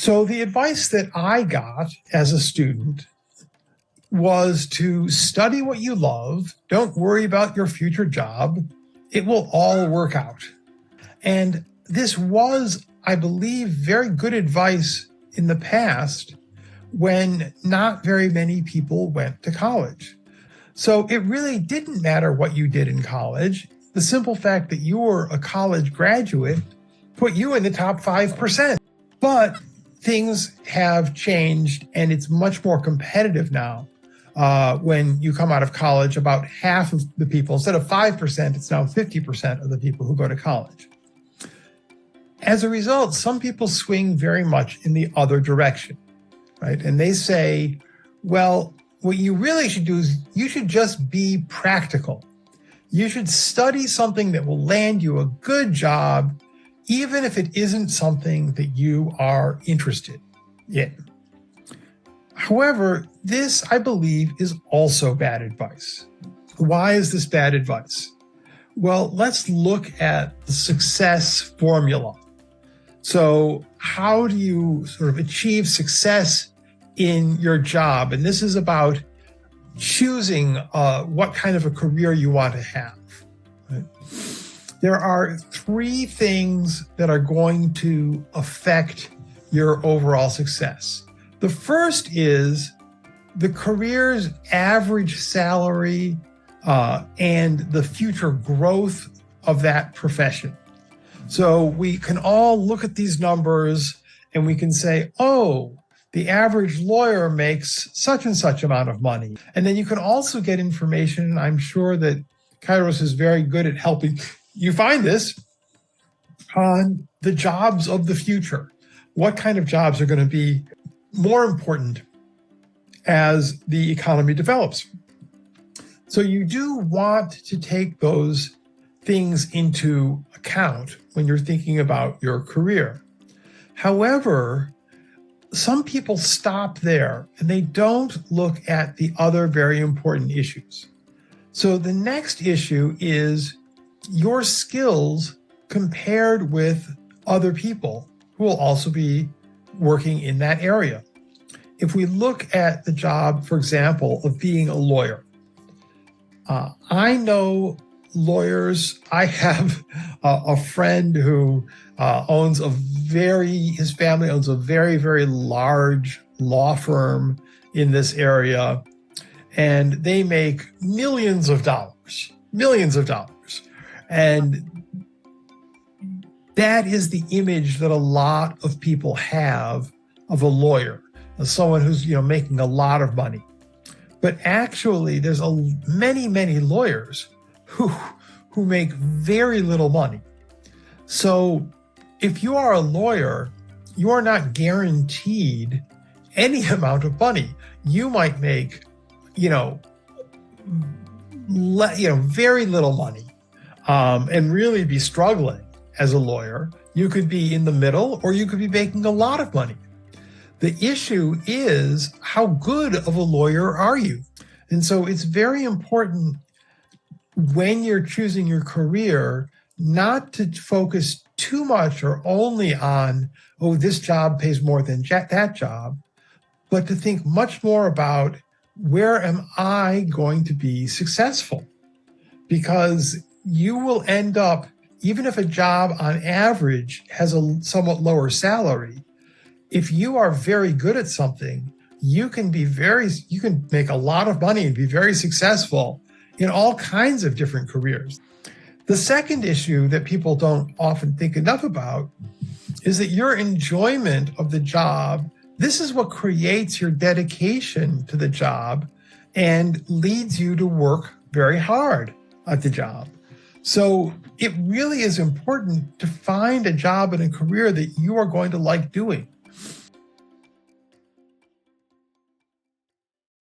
So the advice that I got as a student was to study what you love. Don't worry about your future job. It will all work out. And this was, I believe, very good advice in the past when not very many people went to college. So it really didn't matter what you did in college. The simple fact that you were a college graduate put you in the top 5%. But things have changed and it's much more competitive now. When you come out of college, about half of the people, instead of 5%, it's now 50% of the people who go to college. As a result, some people swing very much in the other direction, right? And they say, well, what you really should do is you should just be practical. You should study something that will land you a good job, even if it isn't something that you are interested in. However, this, I believe, is also bad advice. Why is this bad advice? Well, let's look at the success formula. So how do you sort of achieve success in your job? And this is about choosing what kind of a career you want to have. Right? There are three things that are going to affect your overall success. The first is the career's average salary and the future growth of that profession. So we can all look at these numbers and we can say, oh, the average lawyer makes such and such amount of money. And then you can also get information, and I'm sure that Kyros is very good at helping you find this, on the jobs of the future. What kind of jobs are going to be more important as the economy develops? So you do want to take those things into account when you're thinking about your career. However, some people stop there and they don't look at the other very important issues. So the next issue is your skills compared with other people who will also be working in that area. If we look at the job, for example, of being a lawyer, I know lawyers. I have a friend who his family owns a very, very large law firm in this area, and they make millions of dollars. And that is the image that a lot of people have of a lawyer, as someone who's, making a lot of money. But actually, there's many lawyers who make very little money. So if you are a lawyer, you are not guaranteed any amount of money. You might make, very little money and really be struggling as a lawyer. You could be in the middle, or you could be making a lot of money. The issue is, how good of a lawyer are you? And so it's very important when you're choosing your career not to focus too much or only on, this job pays more than that job, but to think much more about, where am I going to be successful? Because you will end up, even if a job on average has a somewhat lower salary, if you are very good at something, you can make a lot of money and be very successful in all kinds of different careers. The second issue that people don't often think enough about is that your enjoyment of the job, this is what creates your dedication to the job and leads you to work very hard at the job. So it really is important to find a job and a career that you are going to like doing.